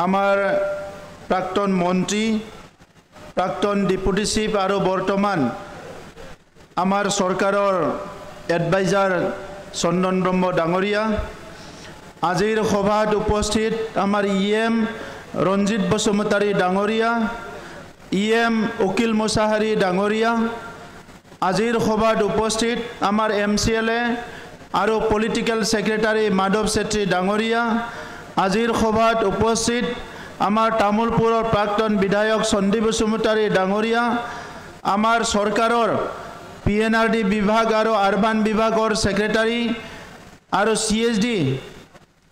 আমাৰ প্ৰাক্তন মন্ত্ৰী প্ৰাক্তন ডেপুটি চিফ আৰু বৰ্তমান আমাৰ চৰকাৰৰ এডভাইজাৰ চন্দন ব্ৰহ্ম ডাঙৰীয়া আজিৰ সভাত উপস্থিত আমাৰ ইএম ৰঞ্জিত বসুমতাৰী ডাঙৰীয়া ইএম উকিল মুছাহাৰী ডাঙৰীয়া আজিৰ সভাত উপস্থিত আমাৰ এমচিএলএ আৰু পলিটিক্যাল সেক্ৰেটাৰী মাধৱ চেত্ৰী ডাঙৰীয়া আজিৰ সভাত উপস্থিত আমাৰ তামুলপুৰৰ প্ৰাক্তন বিধায়ক সন্দীপ বসুমতাৰী ডাঙৰীয়া আমাৰ চৰকাৰৰ পিএনআৰডি বিভাগ আৰু আৰবান বিভাগৰ সেক্ৰেটাৰী আৰু সিএছডি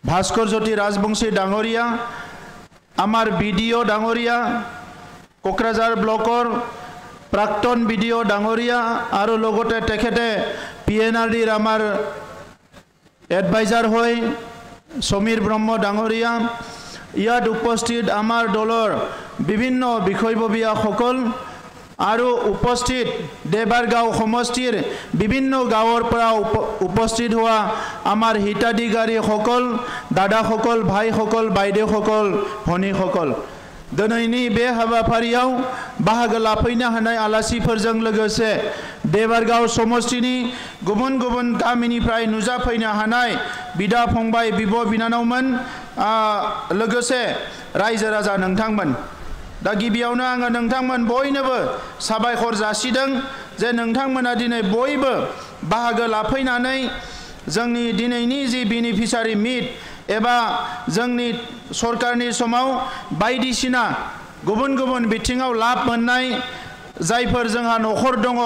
ভাস্কৰ জ্যোতি ৰাজবংশী ডাঙৰীয়া আমাৰ বিডিও ডাঙৰীয়া কোকৰাঝাৰ ব্লকৰ প্ৰাক্তন বিডিও ডাঙৰীয়া আৰু লগতে তেখেতে পিএনআৰডিৰ আমাৰ এডভাইজাৰ হয় সমীৰ ব্ৰহ্ম ডাঙৰীয়া ইয়াত উপস্থিত আমাৰ দলৰ বিভিন্ন বিষয়ববীয়াসকল আৰু উপস্থিত দেবাৰগাঁও সমষ্টিৰ বিভিন্ন গাঁৱৰ পৰা উপস্থিত হোৱা আমাৰ হিতাধিকাৰীসকল দাদাসকল ভাইসকল বাইদেউসকল ভনীসকল दिनैनि बे हाबाफारियाव बाहागो लाफैनो हानाय आलासिफोरजों लोगोसे देबारगांव समष्टिनि गुबुन गुबुन गामिनिफ्राय नुजाफैनो हानाय बिदा फंबाय बिब' बिनानावमोन लोगोसे रायजो राजा नोंथांमोन दा गिबियावनो आङो नोंथांमोन बयनोबो साबायखर जासिदों जे नोंथांमोना दिनै बयबो बाहागो लाफैनानै जोंनि दिनैनि जि बेनिफिशियारि मिट एबा जोंनि सरकारनि समाव बायदिसिना गुबुन गुबुन बिथिङाव लाब मोननाय जायफोर जोंहा नखर दङ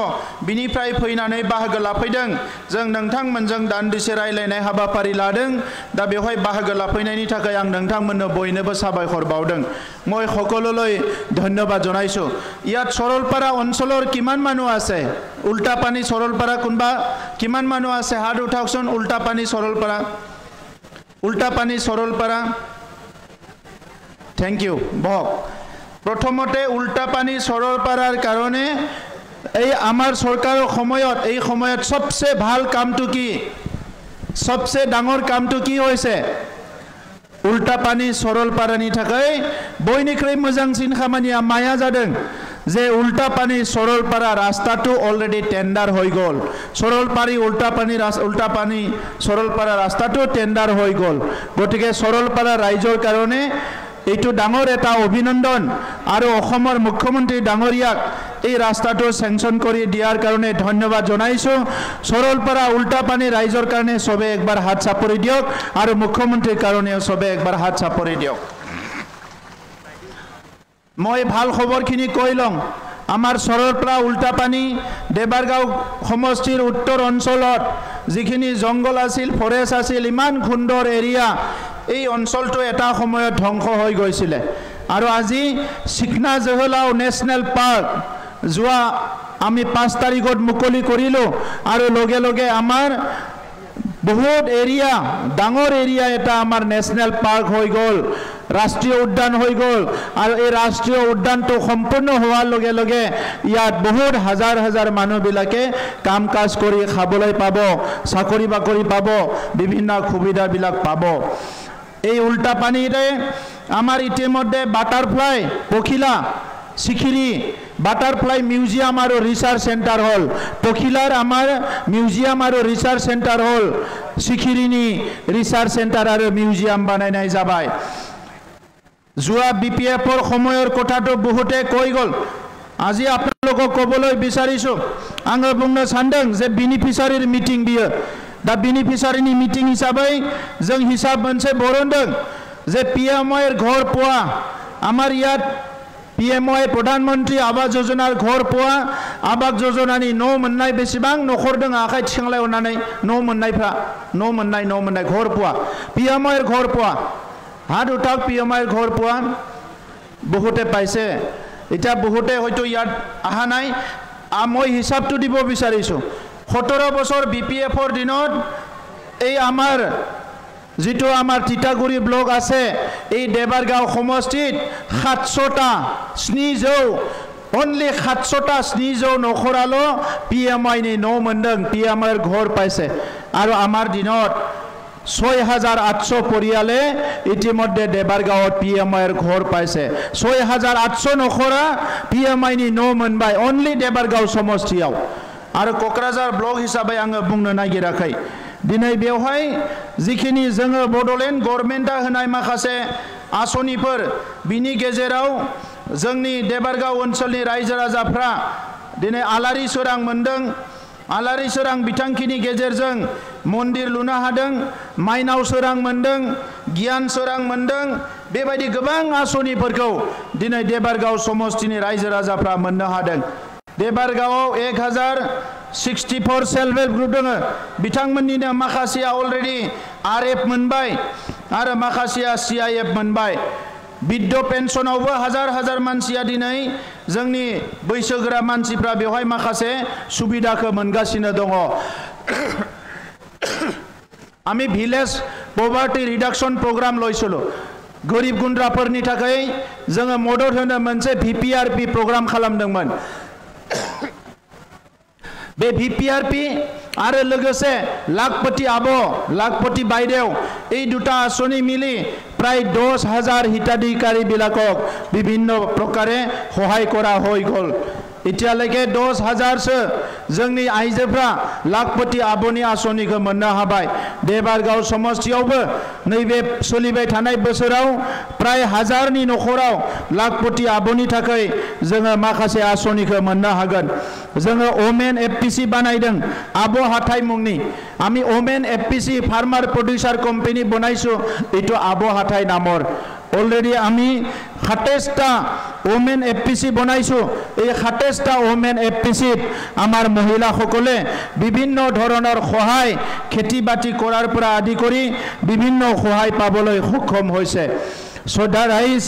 बिनिफ्राय फैनानै बाहागो लाफैदों जों नोंथांमोनजों दान्दिसे रायलायनाय हाबाफारि लादों दा बेवहाय बाहागो लाफैनायनि थाखाय आं नोंथांमोननो बयनोबो साबायखर बावदों মই সকলোলৈ ধন্যবাদ জনাইছো ইয়াত সৰলপাৰা অঞ্চলৰ কিমান মানুহ আছে উল্টাপানী সৰলপাৰা কোনবা কিমান মানুহ আছে হাত উঠাওকচোন উল্টাপানী সৰলপাৰা थैंक यू बहक प्रथमते उल्टापानी सरलपारार कारणे এই আমাৰ সৰকাৰৰ সময়ত सबसे ভাল কামটো কি सबसे ডাঙৰ কামটো কি হৈছে उल्टापानी सरलपारानि थाखाय बयनिख्रुइ मोजांसिन खामानिया माया जादों जे उल्टापानी सरलपारा रास्ताটো अलरेडी टेन्डार হৈ গল उल्टापानी सरलपारा रास्ताটো टेन्डार হৈ গল গতিকে सरलपारा ৰাইজৰ কাৰণে এইটো ডাঙৰ এটা অভিনন্দন আৰু অসমৰ মুখ্যমন্ত্ৰী ডাঙৰীয়াক এই ৰাস্তাটো সেংশন কৰি দিয়াৰ কাৰণে ধন্যবাদ জনাইছো সৰলপাৰা উল্টাপানী ৰাইজৰ কাৰণে সবে একবাৰ হাত চাপৰি দিয়ক আৰু মুখ্যমন্ত্ৰীৰ কাৰণে সবে একবাৰ হাত চাপৰি দিয়ক মই ভাল খবৰখিনি কৈ লম আমাৰ সৰলপাৰা উল্টাপানী দেবাৰগাঁও সমষ্টিৰ উত্তৰ অঞ্চলত যিখিনি জংগল আছিল ফৰেষ্ট আছিল ইমান সুন্দৰ এৰিয়া এই অঞ্চলটো এটা সময়ত ধ্বংস হৈ গৈছিল আৰু আজি সিকনা জহলাও ন্যাশনাল পাৰ্ক যোৱা আমি 5 তাৰিখত মুকলি কৰিলো আৰু লগে লগে আমাৰ বহুত এৰিয়া ডাঙৰ এৰিয়া এটা আমাৰ ন্যাশনাল পাৰ্ক হৈ গল ৰাষ্ট্ৰীয় উদ্যান হৈ গল আৰু এই ৰাষ্ট্ৰীয় উদ্যানটো সম্পূৰ্ণ হোৱাৰ লগে লগে ইয়াত বহুত হাজাৰ হাজাৰ মানুহ বিলাকে কাম কাজ কৰি খাবলৈ পাব চাকৰি বাকৰি পাব বিভিন্ন সুবিধা বিলাক পাব এই উল্টাপানীৰে আমাৰ ইতিমধ্যে বাটাৰফ্লাই পখিলা সিখিৰি বাটাৰফ্লাই মিউজিয়াম আৰু ৰিসাৰ্চ সেন্টাৰ হল পখিলাৰ আমাৰ মিউজিয়াম আৰু ৰিসাৰ্চ সেন্টাৰ হল সিখিৰিনি ৰিসাৰ্চ সেন্টাৰ আৰু মিউজিয়াম বানাই যাবাই যোৱা বিপিএফৰ সময়ৰ কথাটো বহুতে কৈ গল আজি আপোনালোকক কবলৈ বিচাৰিছো আঙে বুংनो सानदों যে बेनिफिशियारिर मिटिं बियो दा बेनिफिशियारिनि मिटिं हिसाबै जों हिसाब मोनसे बरनदों जे पिएमआईर घर पोवा आमार यात पिएमआई प्रधानमंत्री आवास योजनार घर पोवा आवास योजनानि न' मोननाय बेसेबां नखर दं आखाइ थिखांलाय अननानै न' मोननाय घर पोवा पिएमआईर घर पोवा हात उठाওক पिएमआईर घर पोवा बहुते पाइছে এটা বহুতে হয়তো ইয়াত আহা নাই মই হিসাবটো দিব বিচাৰিছো 17 বছৰ বিপিএফৰ দিনত এই আমাৰ যেটো আমাৰ তিতাগুৰি ব্লক আছে এই দেবাৰগাঁও সমষ্টিত 700টা স্নিজৌ অনলি 700টা স্নিজৌ নখৰালো পিএমআই नि न' मोनदों पिएमआईर घर পাইছে আৰু আমাৰ দিনত 6,800 পৰিয়ালে ইতিমধ্যে দেবাৰগাঁৱত PMIৰ ঘৰ পাইছে 6,800 নখৰা PMI नि न' मोनबाय only देबारगाঁव समष्टियाव आरो कक्राझार ब्लक हिसाबै आङो बुंनो नागिराखै दिनै बेवहाय जिखिनि जोङो बडलेण्ड गभर्नमेन्टआ होनाय माखासे आसनिफोर बिनि गेजेराव जोंनि देबारगाँव ओनसोलनि रायजो राजाफ्रा दिनै आलारि सोरां मोनदों आलारि सोरां बिथांखिनि गेजेरजों मन्दिर लुनो हादों माइनाव सोरां मोनदों गियान सोरां मोनदों बेबायदि गोबां आसनिफोरखौ दिनै देबारगाँव समष्टिनि रायजो राजाफ्रा मोननो हादों देबारगाँवआव 1064 सेल्फ हेल्प ग्रुप दङ बिथांमोननिनो माखासेया अलरेडि RF मोनबाय आरो माखासेया CIF मोनबाय बिद्ध पेन्सनावबो हाजार मानसिया दिनै जोंनि बैसोगोरा मानसिफ्रा बेवहाय माखासे सुबिदाखौ मोनगासिनो दङ आमी भिलेज पभार्टी रिडक्शन प्रग्राम लयसलो गरिब गुन्द्राफोरनि थाखाय जोङो मदद होनो मोनसे VPRP प्रग्राम खालामदोंमोन बे VPRP आरो लोगोसे लाखपति आबो लाखपति बायदेव এই দুটা आसनि मिली प्राय 10,000 हिताधिकारी बिलाকক विभिन्न प्रकारे सहाय करा হৈ गल इतियालेके 10,000 सो जोंनि आइजोफ्रा लाखपति आबोनि आसनिखौ मोननो हाबाय देबारगाँव समष्टियावबो नैबे सोलिबाय थानाय बोसोराव प्राय 1000 नि नखराव लाखपति आबोनि थाखाय जोङो माखासे आसनिखौ मोननो हागोन जोङो ओमेन FPC बानायदों आबो हाथाय मुंनि आमी women FPC farmer producer company बनाइছো एतो आबो हाथाय नाমৰ অলৰেডি আমি 27টা ওমেন FPC बनाइছো এই 27টা ওমেন FPC আমাৰ মহিলাসকলে বিভিন্ন ধৰণৰ সহায় খেতি বাতি কৰাৰ পৰা আদি কৰি বিভিন্ন সহায় পাবলৈ সক্ষম হৈছে শ্ৰদ্ধা ৰাইজ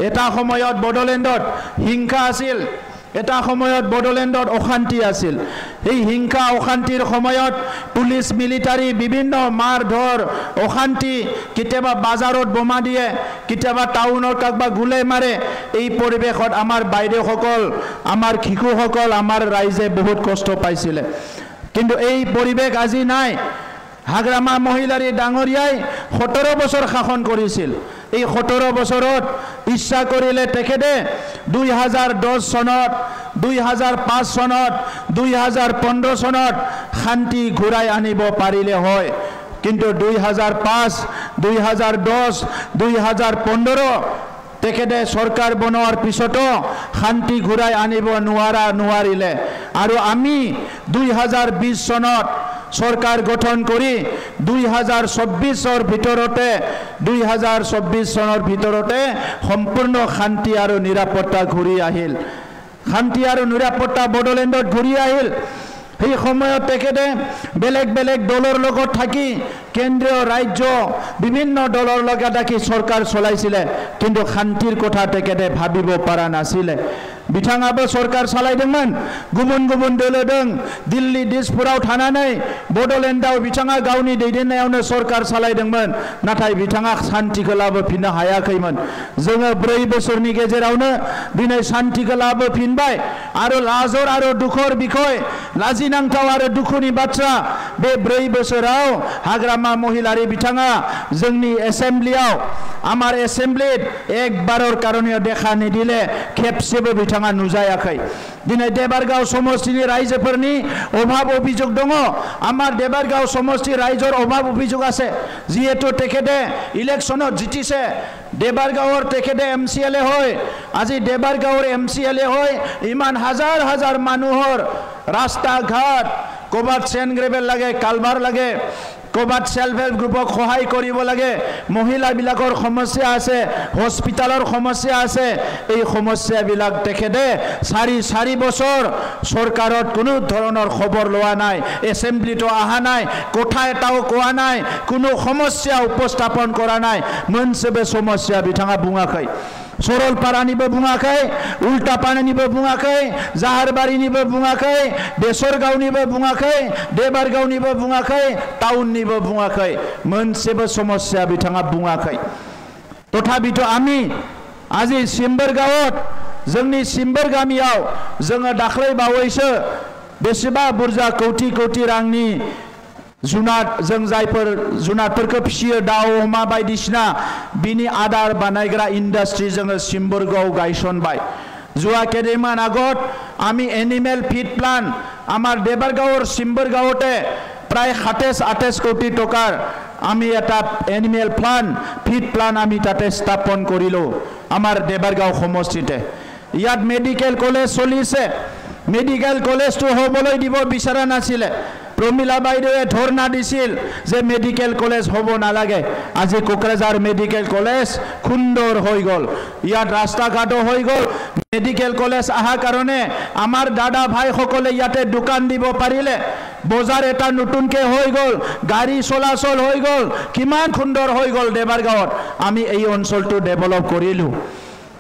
এটা সময়ত বডলেণ্ডত হিংসা আছিল এটা সময়ত বডলেণ্ডত অশান্তি আছিল এই হিংসা অশান্তিৰ সময়ত পুলিশ মিলিটাৰী বিভিন্ন মাৰধৰ অশান্তি কিতেবা বাজাৰত বোমা দিয়ে কিতেবা টাউনত কাকবা গুলে মাৰে এই পৰিবেশত আমাৰ বাইদেউসকল আমাৰ শিশুসকল আমাৰ ৰাইজে বহুত কষ্ট পাইছিল কিন্তু এই পৰিবেশ আজি নাই হাগ্ৰামা মহিলাৰী ডাঙৰীয়াই 17 বছৰ শাসন কৰিছিল এই 17 বছৰত ইচ্ছা কৰিলে তেখেতে 2010 সনত 2005 সনত 2015 সনত শান্তি ঘূৰাই আনিব পাৰিলে হয় কিন্তু 2005 2010 2015 তেখেতে সৰকাৰ বনোৱাৰ পিছতো শান্তি ঘূৰাই আনিব নোৱাৰিলে আৰু আমি 2020 সনত सरकार गठन करी 2024 ভিতৰতে 2024 सनर ভিতৰতে সম্পূৰ্ণ শান্তি আৰু নিৰাপত্তা ঘূৰি আহিল শান্তি আৰু নিৰাপত্তা বডলেণ্ডত ঘূৰি আহিল এই সময়ত তেখেতে বেলেগ বেলেগ দলৰ লগত থাকি কেন্দ্ৰীয় ৰাজ্য বিভিন্ন দলৰ লগত থাকি সৰকাৰ চলাইছিল কিন্তু শান্তিৰ কথা তেখেতে ভাবিব পৰা নাছিল बिथाङाबो सरकार सालायदोंमोन गुबुन गुबुन दोलो दं दिल्ली दिसपुराव थानानै बडलेण्डआव बिथाङा गावनि दैदेननायावनो सरकार सालायदोंमोन नाथाय बिथाङा शान्तिखौ लाबोफिननो हायाखैमोन जोङो 4 बोसोरनि गेजेरावनो दिनै शान्तिखौ लाबोफिनबाय आरो लाजर आरो दुखर बिखय लाजिनांथाव आरो दुखुनि बाथ्रा बे 4 बोसोराव हाग्रामा महिलारी बिथाङा जोंनि एसेम्ब्लियाव आमार एसेम्ब्लित एकबारर कारणे देखा निदिले खेबसेबो बिथाङा नुजायाखै दिनै देबारगाँव समष्टिनि रायजोफोरनि अभाब अभियोग दङ आमार देबारगाँव समष्टि रायजोर अभाब अभियोग আছে जिहेतु तेखेते इलेक्शनत जितिसे देबारगाँवर तेखेते MCLA হয় আজি देबारगाँवर MCLA হয় इमान हाजार हाजार মানুহৰ रास्ता घाट कबात सेन ग्रेवेल लागे कालभार लागे कबात सेल्फ हेल्प ग्रुपक सहाय करिब लागे महिला बिलाकर समस्या आछे हस्पिटालर समस्या आछे এই समस्या बिलाक तेखेते 4 বছর सरकारत कोनो धरनर खबर लोआ नाय एसेम्ब्लितो आहा नाय कोठा एटाओ कोआ नाय कोनो समस्या उपस्थापन करा नाय मोनसेबो समस्या बिथाङा बुङाखै सरलपारानिबो बुङाखै उल्टापानिनिबो बुङाखै जाहारबारिनिबो बुङाखै बेसरगावनिबो बुङाखै देबारगावनिबो बुङाखै टाउननिबो बुङाखै मोनसेबो समस्या बिथाङा बुङाखै तथापितो आमी आजि सिम्बरगावत जोंनि सिम्बर गामियाव जोङो दाख्लै बावैसो बेसेबा बुरजा कौटि कौटि रांनि जुनाद जों जायफोर जुनादफोरखौ फिसियो दाउ अमा बायदिसिना बिनि आदार बानायग्रा इन्डास्ट्रि जोङो सिम्बोरगाव गायसनबाय जुवा केदिमान आगत आमी एनिमेल फीड प्लांट आमार देबारगाঁৱৰ सिम्बोरगाঁৱতে प्राय 27-28 कोटी टकार आमी एटा एनिमेल प्लांट फीड प्लांट आमी ताते स्थापन करिलो आमार देबारगाঁও समष्टिते ইয়াত मेडिकल कलेज चलिছে मेडिकल कलेज तो हबलै দিব बिचारा नाছিলে प्रमिला बाइदेवे धरना दिছিল जे मेडिकल कलेज हब नालागे আজি कोकराझार मेडिकल कलेज खुंदर হৈ গল ইয়াত रास्ता घाट হৈ গল मेडिकल कलेज आहा कारणे आमार दादा भाई सकले याते दुकान দিব পাৰিলে বজাৰ এটা নতুনকে হৈ গল গাড়ী চলাচল হৈ গল কিমান খুন্দৰ হৈ গল দেবাৰগাঁৱত আমি এই অঞ্চলটো ডেভেলপ কৰিলো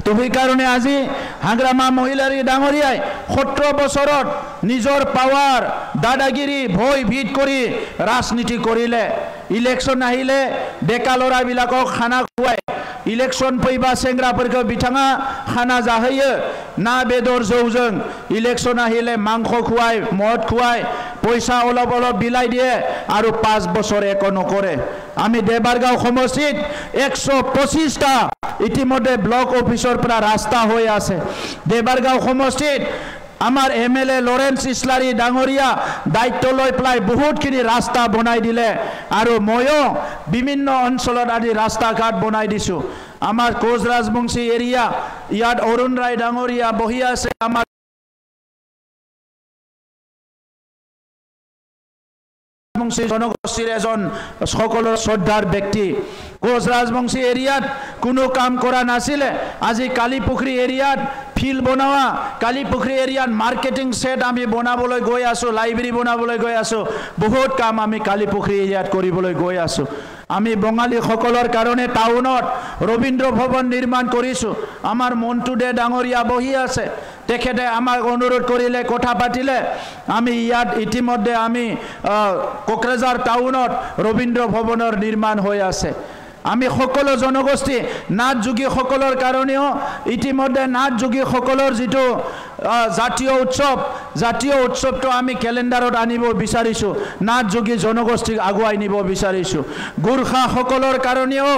तो সেই কাৰণে আজি হাগ্ৰামা মহিলাৰী ডাঙৰীয়াই 17 বছৰত নিজৰ পাৱাৰ দাদাগিৰি ভয় ভিত কৰি ৰাজনীতি কৰিলে ইলেকশন আহিলে ডেকা লৰাবিলাকক খানা খুৱাই इलेक्शन फैबा सेंग्राफोरखौ बिथाङा खाना जाहोयो ना बेदर जौजों इलेक्शन आहिले मांस खुवाय मद खुवाय पैसा अलप अलप बिलाइ दिए आरो 5 बছर एको नकरे आमी देबारगाঁও समष्टित 125टा इतिमध्ये ब्लक अफिसर পৰা रास्ता হৈ আছে देबारगाঁও समष्टित आमार एमएलए लरेन्स इस्लारी डांगरिया दायित्व लय पेलाय बहुतखिनि रास्ता बनाई दिले आरो मयो विभिन्न अंचलत आदि रास्ता घाट बनाई दिसु आमार कोच राजबंशी एरिया याद अरुण राय डांगरिया बहि आछे आमार राजबंशी जनगोष्ठीर एजन सकলৰ श्रद्धार व्यक्ति कोच राजबंशी एरियात कोनो काम करा नासिले আজি कालीपुखुरी एरियात फिल बनावा कालीपुखुरी एरियात मार्केटिंग सेट आमी बनाबोलै गय आसो लाइब्रेरी बनाबोलै गय आसो बहुत काम आमी कालीपुखुरी एरियात करिबोलै गय आसो आमी बंगाली सकলৰ कारणे टाउनत रवीन्द्र भवन निर्माण करिसु आमार मन्टु दे डांगरिया बहि आछे तेखेते आमाक अनुरोध करिले कथा पातिले आमी यात इतिमध्ये आमी कोकराझार टाउनत रवीन्द्र भवনৰ निर्माण হৈ আছে आमी सकलो जनगोष्ठी नाथ जोगी सकলৰ কাৰণেও इतिमध्ये नाथ जोगी सकলৰ जितो জাতীয় উৎসৱটো আমি ক্যালেন্ডাৰত আনিব বিচাৰিছো নাথ যোগী জনগোষ্ঠীক আগুৱাই নিব বিচাৰিছো গোৰ্খা সকলৰ কাৰণেও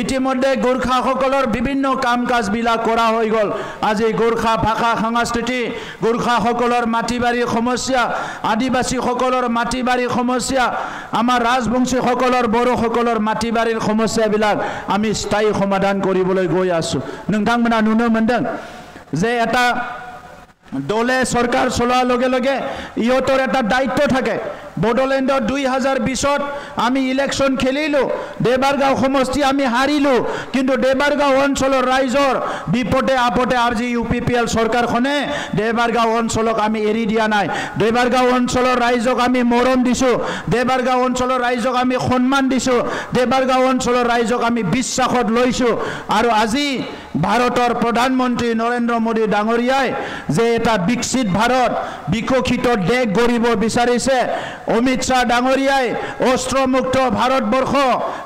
ইতিমধ্যে গোৰ্খা সকলৰ বিভিন্ন কাম কাজ বিলাক কৰা হৈ গল আজি গোৰ্খা ভাষা সংস্কৃতি গোৰ্খা সকলৰ মাটিবাৰীৰ সমস্যা আদিবাসী সকলৰ মাটিবাৰীৰ সমস্যা আমাৰ ৰাজবংশী সকলৰ বড়ো সকলৰ মাটিবাৰীৰ সমস্যা বিলাক আমি স্থায়ী সমাধান কৰিবলৈ গৈ আছো नोंथांमोना नुनो मोनदों जे এটা দলে सरकार চলোৱাৰ লগে লগে ইহতৰ এটা দায়িত্ব থাকে বড়োলেণ্ডৰ 2020ত আমি ইলেকশন খেলিলো দেবাৰগাঁও সমষ্টি আমি হাৰিলো কিন্তু দেবাৰগাঁও অঞ্চলৰ ৰাইজৰ বিপদে আপদে আজি ইউপিপিএল চৰকাৰখনে দেবাৰগাঁও অঞ্চলক আমি এৰি দিয়া নাই দেবাৰগাঁও অঞ্চলৰ ৰাইজক আমি মৰম দিছো দেবাৰগাঁও অঞ্চলৰ ৰাইজক আমি সন্মান দিছো দেবাৰগাঁও অঞ্চলৰ ৰাইজক আমি বিশ্বাসত লৈছো আৰু আজি ভাৰতৰ প্ৰধানমন্ত্ৰী নৰেন্দ্ৰ মোদী ডাঙৰীয়াই যে এটা বিকশিত ভাৰত বিকশিত দেশ গঢ়িব বিচাৰিছে অমিত শাহ ডাঙৰীয়াই অস্ত্ৰমুক্ত ভাৰতবৰ্ষ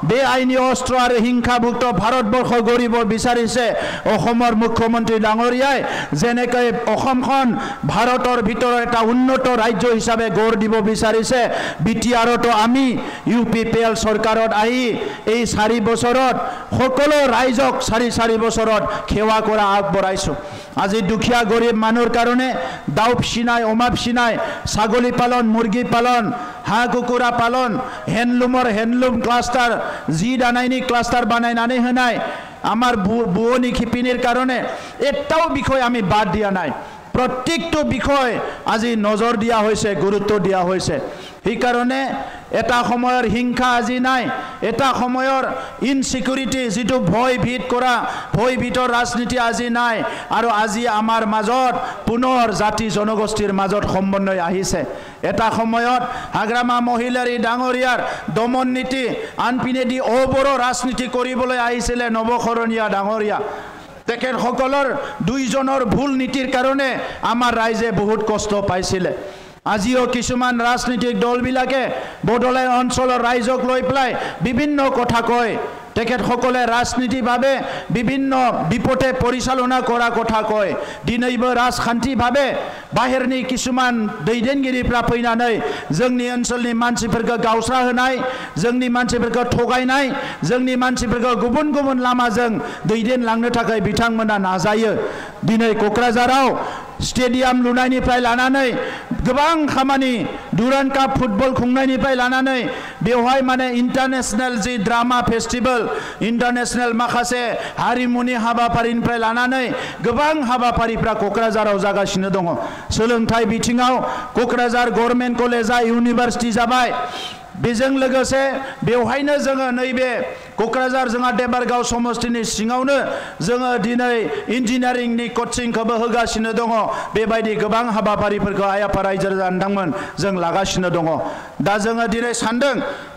বেআইনী অস্ত্ৰ আৰু হিংসামুক্ত ভাৰতবৰ্ষ গঢ়িব বিচাৰিছে অসমৰ মুখ্যমন্ত্ৰী ডাঙৰীয়াই যেনেকৈ অসমখন ভাৰতৰ ভিতৰত এটা উন্নত ৰাজ্য হিচাপে গঢ় দিব বিচাৰিছে বিটিআৰতো আমি ইউপিপিএল চৰকাৰত আহি এই 4 বছৰত সকলো ৰাইজক 4 বছৰত সেৱা কৰা আগবঢ়াইছো আজি দুখীয়া গৰীব মানুহৰ কাৰণে দাও পিনাই অমা পিনাই ছাগলী পালন মুৰ্গী পালন হাঁহ কুকুৰা পালন হেণ্ডলুম ক্লাষ্টাৰ জি দানাইনি ক্লাষ্টাৰ বানাইনাनै হনাই আমাৰ বুৱনী খিপিনীৰ কাৰণে এটাও বিষয় আমি বাদ দিয়া নাই প্ৰত্যেকটো বিষয় আজি নজৰ দিয়া হৈছে গুৰুত্ব দিয়া হৈছে এই কাৰণে এটা সময়ৰ হিংসা আজি নাই এটা সময়ৰ ইনসিকিউৰিটি যেটো ভয় ভীত কৰা ভয় ভীতৰ ৰাজনীতি আজি নাই আৰু আজি আমাৰ মাজত পুনৰ জাতি জনগোষ্ঠীৰ মাজত সমন্বয় আহিছে এটা সময়ত হাগ্ৰামা মহিলাৰী ডাঙৰীয়াৰ দমন নীতি আনপিনেদি অবৰো ৰাজনীতি কৰিবলৈ আহিছিলে নৱখৰণীয়া ডাঙৰীয়া তেখেত সকলৰ দুইজনৰ ভুল নীতিৰ কাৰণে আমাৰ ৰাইজে বহুত কষ্ট পাইছিলে আজিও কিছুমান ৰাজনীতিক দলবিলাকে বড়োলেণ্ড অঞ্চলৰ ৰাইজক লৈ পেলাই বিভিন্ন কথা কয় তেখেতসকলে ৰাজনীতিভাৱে বিভিন্ন বিপথে পৰিচালনা কৰা কথা কয় দিনैबो राजखान्थिভাৱে बाहेरनि किसुमान दैदेनगिरिफ्रा फैनानै जोंनि ओनसोलनि मानसिफोरखौ गावस्रा होनाय जोंनि मानसिफोरखौ थगायनाय जोंनि मानसिफोरखौ गुबुन गुबुन लामाजों दैदेनलांनो थाखाय बिथांमोना नाजायो दिनै क'क्राझाराव स्टेडियाम लुनायनिफ्राय लानानै गोबां खामानि दुरान्ड काप फुटबल खुंनायनिफ्राय लानानै बेवहाय माने इन्टारनेशनेल जि ड्रामा फेस्टिवल इन्टारनेशनेल माखासे हारिमुनि हाबाफारिनिफ्राय लानानै गोबां हाबाफारिफ्रा क'क्राझाराव जागासिनो दङ सोलोंथाइ बिथिङाव क'क्राझार गभर्नमेन्ट कलेजआ इउनिभार्सिटि जाबाय बेजों लोगोसे बेवहायनो जोङो नैबे क'क्राझार जोंहा देबारगाव समष्टिनि सिङावनो जोङो दिनै इन्जिनियारिंनि कचिंखौबो होगासिनो दङ बेबायदि गोबां हाबाफारिफोरखौ आइ आफा रायजो राजा नोंथांमोन जों लागासिनो दङ दा जोङो दिनै सानदों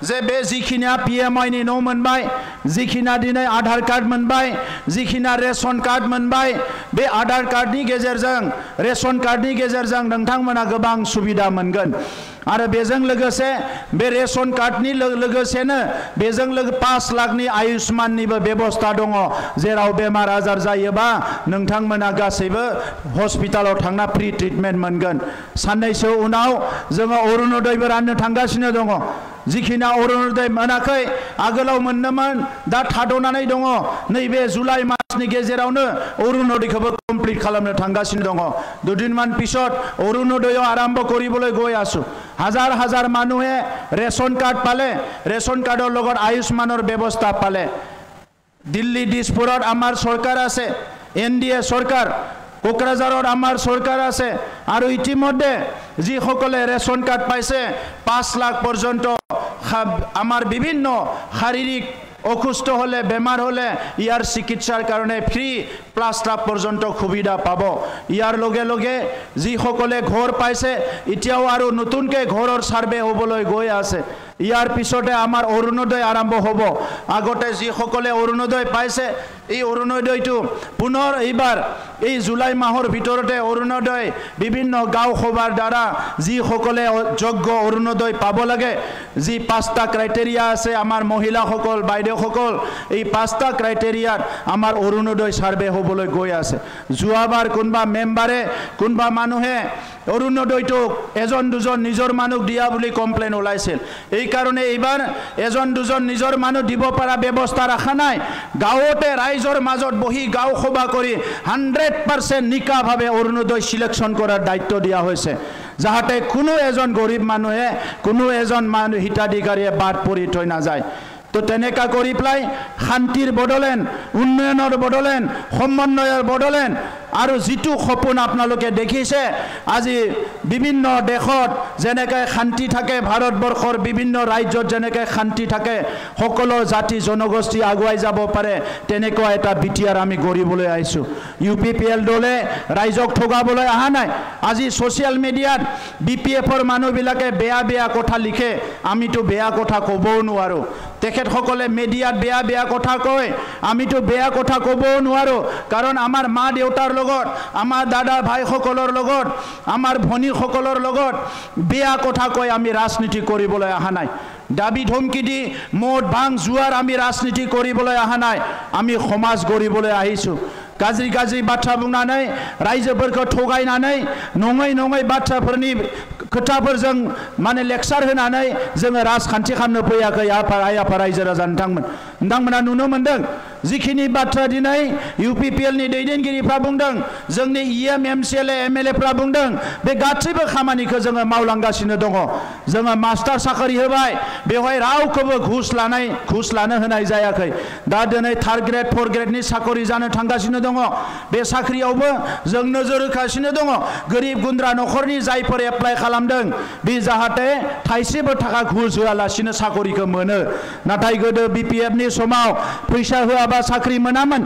जे बे जिखिनिया PMIनि न' मोनबाय जिखिनिया दिनै आधार कार्ड मोनबाय जिखिनिया रेशन कार्ड मोनबाय बे आधार कार्डनि गेजेरजों रेशन कार्डनि गेजेरजों नोंथांमोना गोबां सुबिदा मोनगोन आरो बेजों लोगोसे बे रेशन कार्डनि लोगोसेनो बेजों 5 लाखनि आयुष्माननिबो बेबस्था दङ जेराव बेमार आजार जायोबा नोंथांमोना गासैबो हस्पिटालाव थांना फ्रि ट्रिटमेन्ट मोनगोन साननैसो उनाव जोङो अरुणोदयबो राननो थांगासिनो दङ जिखिना अरुणोदय मोनाखै आगोलाव मोननोमोन दा थाद'नानै दङ नैबे जुलाइ मासनि गेजेरावनो अरुणोदयखौबो कमप्लिट खालामनो थांगासिनो दङ दुदिनमान पिছত अरुणोदय आरम्भ কৰিবলৈ গৈ আছো হাজাৰ হাজাৰ মানুহে ৰেশন কাৰ্ড পালে ৰেশন কাৰ্ডৰ লগত আয়ুষ্মানৰ ব্যৱস্থা পালে দিল্লী দিছপুৰত আমাৰ চৰকাৰ আছে NDA চৰকাৰ কোকৰাঝাৰত আমাৰ চৰকাৰ আছে আৰু ইতিমধ্যে যিসকলে ৰেশন কাৰ্ড পাইছে 5 লাখ পৰ্যন্ত আমাৰ বিভিন্ন শাৰীৰিক অসুস্থ হলে বেমাৰ হলে ইয়াৰ চিকিৎসাৰ কাৰণে ফ্ৰী 5 লাখ পৰ্যন্ত সুবিধা পাব ইয়াৰ লগে লগে যিসকলে ঘৰ পাইছে এতিয়াও আৰু নতুনকৈ ঘৰৰ সাৰ্ভে হ'বলৈ গৈ আছে ইয়াৰ পিছতে আমাৰ অৰুণোদয় আৰম্ভ হ'ব আগতে যিসকলে অৰুণোদয় পাইছে এই অৰুণোদয়টো পুনৰ এইবাৰ এই জুলাই মাহৰ ভিতৰতে অৰুণোদয় বিভিন্ন গাঁও সভাৰ দ্বাৰা যিসকলে যোগ্য অৰুণোদয় পাব লাগে যি 5টা ক্ৰাইটেৰিয়া আছে আমাৰ মহিলাসকল বাইদেউসকল এই 5টা ক্ৰাইটেৰিয়াত আমাৰ অৰুণোদয় সাৰ্ভে হ'বলৈ গৈ আছে যোৱাবাৰ কোনবা মেম্বাৰে কোনবা মানুহে অৰুণোদয়টো এজন দুজন নিজৰ মানুহ দিয়া বুলি কমপ্লেইন ওলাইছিল এই কাৰণে এইবাৰ এজন দুজন নিজৰ মানুহ দিব পৰা ব্যৱস্থা ৰাখা নাই গাঁৱতে ৰাইজৰ মাজত বহি গাঁও সভা কৰি 100% নিকাভাৱে অৰুণোদয় সিলেকশন কৰাৰ দায়িত্ব দিয়া হৈছে যাহাতে কোনো এজন গৰীব মানুহে কোনো এজন মানুহ হিতাধিকাৰীয়ে বাদ পৰি থৈ নাযায় তো তেনেকা কৰি প্লাই শান্তিৰ বদলেন উন্নয়নৰ বদলেন সমন্বয়ৰ বদলেন আৰু যিটো সপোন আপোনালোকে দেখিছে আজি বিভিন্ন দেশত যেনেকৈ শান্তি থাকে ভাৰতবৰ্ষৰ বিভিন্ন ৰাজ্যত যেনেকৈ শান্তি থাকে সকলো জাতি জনগোষ্ঠী আগুৱাই যাব পাৰে তেনেকুৱা এটা বিটিআৰ আমি গঢ়িবলৈ আহিছো UPPL দলে ৰাইজক ঠগাবলৈ অহা নাই আজি সোশ্যাল মিডিয়াত BPFৰ মানুহবিলাকে বেয়া বেয়া কথা লিখে আমিতো বেয়া কথা ক'বও নোৱাৰো তেখেতসকলে মিডিয়াত বেয়া বেয়া কথা কয় আমিতো বেয়া কথা ক'বও নোৱাৰো কাৰণ আমাৰ মা দেউতাৰ লগত আমাৰ দাদা ভাইসকলৰ লগত আমাৰ ভনীসকলৰ লগত বেয়া কথা কৈ আমি ৰাজনীতি কৰিবলৈ অহা নাই দাবী ধমকি দি মদ ভাং জুৱাৰ আমি ৰাজনীতি কৰিবলৈ অহা নাই আমি সমাজ গঢ়িবলৈ আহিছো गाज्रि गाज्रि बाथ्रा बुंनानै रायजोफोरखौ थगायनानै नङै बाथ्राफोरनि खोथाफोरजों माने लेक्चार होनानै जोङो राजखान्थि खालामनो फैयाखै आइ आफा रायजो राजा नोंथांमोना नुनो मोनदों जिखिनि बाथ्रा दिनै UPPL नि दैदेनगिरिफ्रा बुंदों जोंनि EM MCLA MLA फ्रा बुंदों बे गासैबो खामानिखौ जोङो मावलांगासिनो दङ जोङो मास्टार साख्रि होबाय बेवहाय रावखौबो घुस लानो होनाय जायाखै दा दिनै 3rd ग्रेड 4th ग्रेडनि साख्रि जानो थांगासिनो दङ बे साख्रियावबो जों नोजोर होगासिनो दङ गरिब गुन्द्रा नखरनि जायफोर एप्लाइ खालामदों बे जाहाथे थाइसेबो थाखा घुस होआलासिनो साख्रिखौ मोनो नाथाय गोदो BPF नि समाव फैसा होआबा साख्रि मोनामोन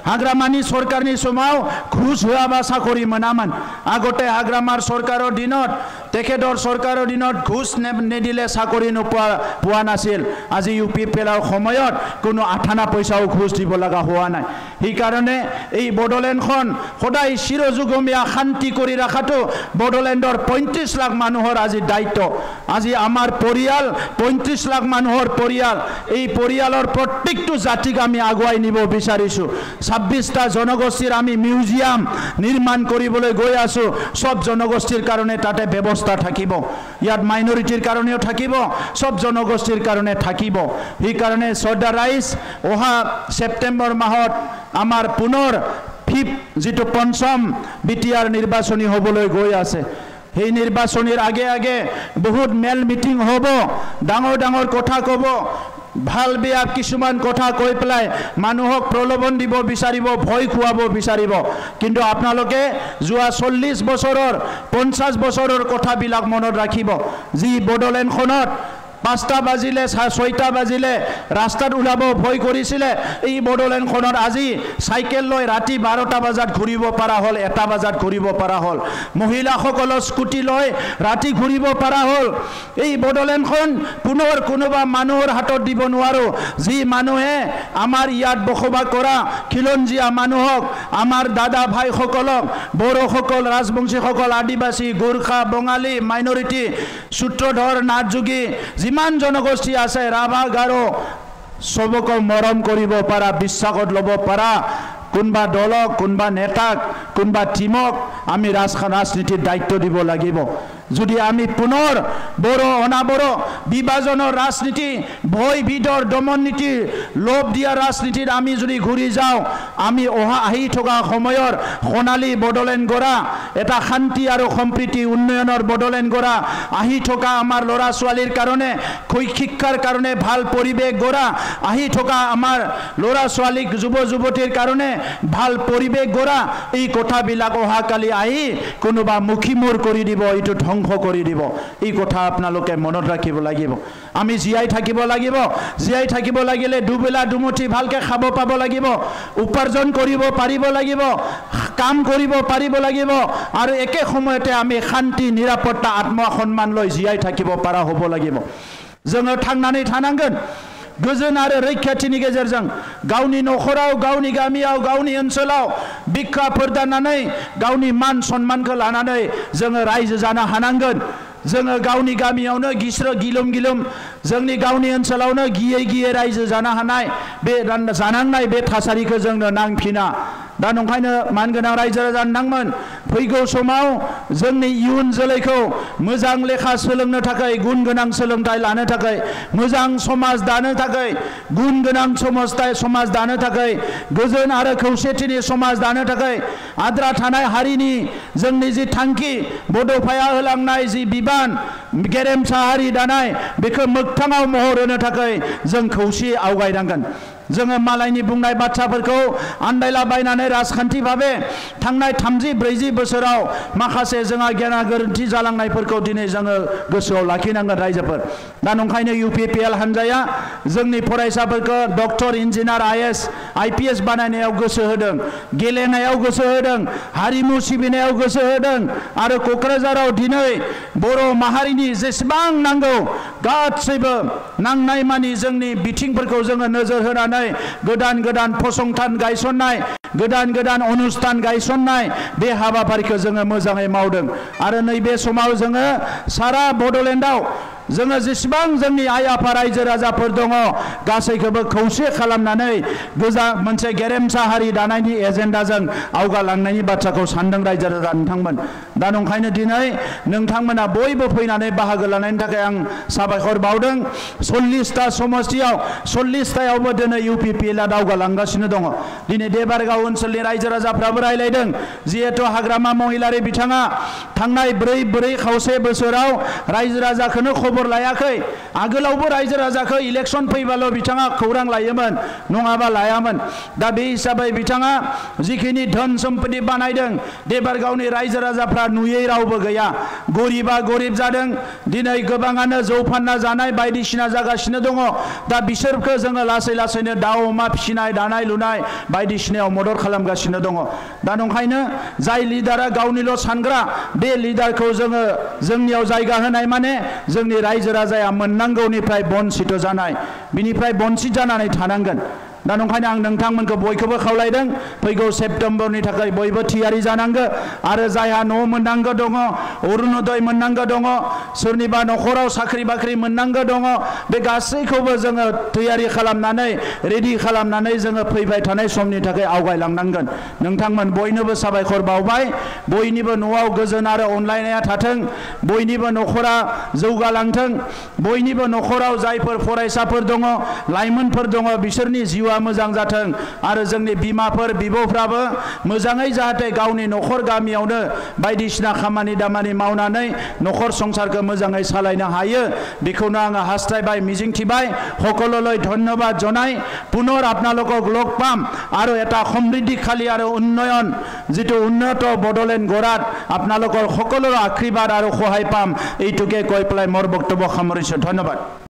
हाग्रामानि सरकारनि समाव घुस होआबा साकरि मोनामोन आगते हाग्रामार सरकारों दिनत तेखेदर सरकारों दिनत घुस नेदिले साकरि पोৱা नाছিল আজি UPPL সময়ত কোনো আঠানা পয়সাও ঘুষ দিব লগা হোৱা নাই এই কাৰণে এই বড়োলেণ্ডখন সদায় চিৰযুগমীয়া শান্তি কৰি ৰাখাটো বড়োলেণ্ডৰ 35 লাখ মানুহৰ আজি দায়িত্ব আজি আমাৰ পৰিয়াল 35 লাখ মানুহৰ পৰিয়াল এই পৰিয়ালৰ প্ৰত্যেকটো জাতিক আমি আগুৱাই নিব বিচাৰিছো 26টা জনগোষ্ঠীৰ আমি মিউজিয়াম নিৰ্মাণ কৰিবলৈ গৈ আছো সব জনগোষ্ঠীৰ কাৰণে তাতে ব্যৱস্থা থাকিব ইয়াত মাইনৰিটিৰ কাৰণেও থাকিব সব জনগোষ্ঠীৰ কাৰণে থাকিব এই কাৰণে শ্ৰদ্ধা ৰাইজ ওহা সেপ্টেম্বৰ মাহত আমাৰ পুনৰ যিটো পঞ্চম বিটিআৰ নিৰ্বাচনী হ'বলৈ গৈ আছে এই নিৰ্বাচনীৰ আগে আগে বহুত মেল মিটিং হ'ব ডাঙৰ ডাঙৰ কথা ক'ব ভাল বেয়া কিছুমান কথা কৈ পেলাই মানুহক প্ৰলোভন দিব বিচাৰিব ভয় খুৱাব বিচাৰিব কিন্তু আপোনালোকে যোৱা 40 বছৰৰ 50 বছৰৰ কথাবিলাক মনত ৰাখিব যি বড়োলেণ্ডখনত 5টা বাজিলে 6টা বাজিলে ৰাস্তাত ওলাব ভয় কৰিছিলে এই বড়োলেণ্ডখনত আজি সাইকেল লৈ ৰাতি 12টা বজাত ঘূৰিব পৰা হল 1টা বজাত ঘূৰিব পৰা হল মহিলাসকল স্কুটি লৈ ৰাতি ঘূৰিব পৰা হল এই বড়োলেণ্ডখন পুনৰ কোনোবা মানুহৰ হাতত দিব নোৱাৰো যি মানুহে আমাৰ ইয়াত বসবাস কৰা খিলঞ্জীয়া মানুহক আমাৰ দাদা ভাইসকলক বড়োসকল ৰাজবংশীসকল আদিবাসী গোৰ্খা বঙালী মাইনৰিটি সূত্ৰধৰ নাথযোগী যিমান জনগোষ্ঠী আছে ৰাভা গাৰো সবক মৰম কৰিব পাৰা বিশ্বাসত ল'ব পাৰা কোনবা দলক কোনবা নেতাক কোনবা টিমক আমি ৰাজনীতিৰ দায়িত্ব দিব লাগিব যদি আমি পুনৰ বড়ো অনাবড়ো বিভাজনৰ ৰাজনীতি ভয় বিদৰ দমন নীতি লোভ দিয়া ৰাজনীতিত আমি যদি ঘূৰি যাওঁ আমি আহি থকা সময়ৰ সোণালী বড়োলেণ্ড গঢ়া এটা শান্তি আৰু সম্প্ৰীতি উন্নয়নৰ বড়োলেণ্ড গঢ়া আহি থকা আমাৰ ল'ৰা ছোৱালীৰ কাৰণে শিক্ষাৰ কাৰণে ভাল পৰিৱেশ গঢ়া আহি থকা আমাৰ ল'ৰা ছোৱালীক যুৱ যুৱতীৰ কাৰণে ভাল পৰিৱেশ গঢ়া এই কথাবিলাক অহাকালি আহি কোনোবা মুখিমূৰ কৰি দিব এইটো ধ্বংস কৰি দিব এই কথা আপোনালোকে মনত ৰাখিব লাগিব আমি জীয়াই থাকিব লাগিব জীয়াই থাকিব লাগিলে দুবেলা দুমুঠি ভালকে খাব পাব লাগিব উপাৰ্জন কৰিব পাৰিব লাগিব কাম কৰিব পাৰিব লাগিব আৰু একে সময়তে আমি শান্তি নিৰাপত্তা আত্মসন্মান লৈ জীয়াই থাকিব পৰা হ'ব লাগিব जोङो थांनानै थानांगोन गोजोन आरो रैखाथिनि गेजेरजों गावनि नखराव गावनि गामियाव गावनि ओनसोलाव बिखा फोरदाननानै गावनि मान सन्मानखौ लानानै जोङो रायजो जानो हानांगोन जोङो गावनि गामियावनो गिस्रो गिलुम गिलुम जोंनि गावनि ओनसोलावनो गियै गियै रायजो जानो हानाय बे जानांनाय बे थासारिखौ जोंनो नांफिना दा नंखायनो मानगोनां रायजो राजा नोंथांमोन फैगौ समाव जोंनि इयुन जोलैखौ मोजां लेखा सोलोंनो थाखाय गुन गोनां सोलोंथाइ लानो थाखाय मोजां समाज दानो थाखाय गुन गोनां समाज दानो थाखाय गोजोन आरो खौसेथिनि समाज दानो थाखाय आद्रा थानाय हारिनि जोंनि जि थांखि बड'फाया होलांनाय जि बिबान गेरेमसा हारि दानाय बेखौ मोगथाङाव महर होनो थाखाय जों खौसे आवगायनांगोन जोङो मालायनि बुंनाय बाथ्राफोरखौ आन्दायलाबायनानै राजखान्थि भाबे थांनाय 30-40 बोसोराव माखासे जोंहा गेना गोरोन्थि जालांनायफोरखौ दिनै जोङो गोसोआव लाखिनांगोन रायजोफोर दा नंखायनो UPPL हान्जाया जोंनि फरायसाफोरखौ डक्टर इन्जिनियार IAS IPS बानायनायाव गोसो होदों गेलेनायाव गोसो होदों हारिमु सिबिनायाव गोसो होदों आरो क'क्राझाराव दिनै बर' माहारिनि जेसेबां नांगौ गासैबो नांनाय मानि जोंनि बिथिंफोरखौ जोङो नोजोर होनानै गोदान गोदान फसंथान गायसननाय गोदान गोदान अनुष्ठान गायसननाय बे हाबाफारिखौ जोङो मोजाङै मावदों आरो नैबे समाव जोङो सारा बड'लेण्डआव जोङो जेसेबां जोंनि आइ आफा रायजो राजाफोर दङ गासैखौबो खौसे खालामनानै मोनसे गेरेमसा हारि दानायनि एजेन्डाजों आवगालांनायनि बाथ्राखौ सानदों रायजो राजा नोंथांमोन दा नंखायनो दिनै नोंथांमोना बयबो फैनानै बाहागो लानायनि थाखाय आं साबायखर बावदों 40टा समष्टियाव 40टायावबो दिनै UPPLआ दावगालांगासिनो दङ दिनै देबारगाव ओनसोलनि रायजो राजाफ्राबो रायलायदों जिहेतु हाग्रामा महिलारि बिथाङा थांनाय 4 खावसे बोसोराव रायजो राजाखौनो खबर खबर लायाखै आगोलावबो रायजो राजाखौ इलेक्शन फैबाल' बिथाङा खौरां लायोमोन नङाबा लायामोन दा बे हिसाबै बिथाङा जिखिनि धोन सम्पति बानायदों देबारगावनि रायजो राजाफ्रा नुयै रावबो गैया गरिबा गरिब जादों दिनै गोबाङानो जौ फानना जानाय बायदिसिना जागासिनो दङ दा बिसोरखौ जोङो लासै लासैनो दाउ अमा फिसिनाय दानाय लुनाय बायदिसिनायाव मदद खालामगासिनो दङ दा नंखायनो जाय लिडारा गावनिल' सानग्रा बे लिडारखौ जोङो जोंनियाव जायगा होनाय माने जोंनि रायजो राजाया मोननांगौनिफ्राय बन्सित जानाय बिनिफ्राय बन्सित जानानै थानांगोन दा नंखायनो आं नोंथांमोनखौ बयखौबो खावलायदों फैगौ सेप्टेम्बरनि थाखाय बयबो थियारि जानांगौ आरो जायहा न' मोननांगौ दङ अरुणोदय मोननांगौ दङ सोरनिबा न'खराव साख्रि बाख्रि मोननांगौ दङ बे गासैखौबो जोङो तैयारि खालामनानै रेडि खालामनानै जोङो फैबाय थानाय समनि थाखाय आवगायलांनांगोन नोंथांमोन बयनोबो साबायखर बावबाय बयनिबो न'आव गोजोन आरो अनलायनाया थाथों बयनिबो न'खरा जौगालांथों बयनिबो न'खराव जायफोर फरायसाफोर दङ लाइमोनफोर दङ बिसोरनि जिउ मोजां जाथों आरो जोंनि बिमाफोर बिब'फ्राबो मोजाङै जाहाथे गावनि न'खर गामियावनो बायदिसिना खामानि दामानि मावनानै न'खर संसारखौ मोजाङै सालायनो हायो बेखौनो आङो हास्थायबाय मिजिंथिबाय সকললৈ ধন্যবাদ জনাই পুনৰ আপোনালোকক লগ পাম আৰু এটা সমৃদ্ধিশালী আৰু উন্নয়ন যেটো উন্নত বড়োলেণ্ড গঢ়াত আপোনালোকৰ সকলোৰে আশীৰ্বাদ আৰু সহায় পাম এইটোকে কৈ পেলাই মোৰ বক্তব্য সামৰিছোঁ ধন্যবাদ।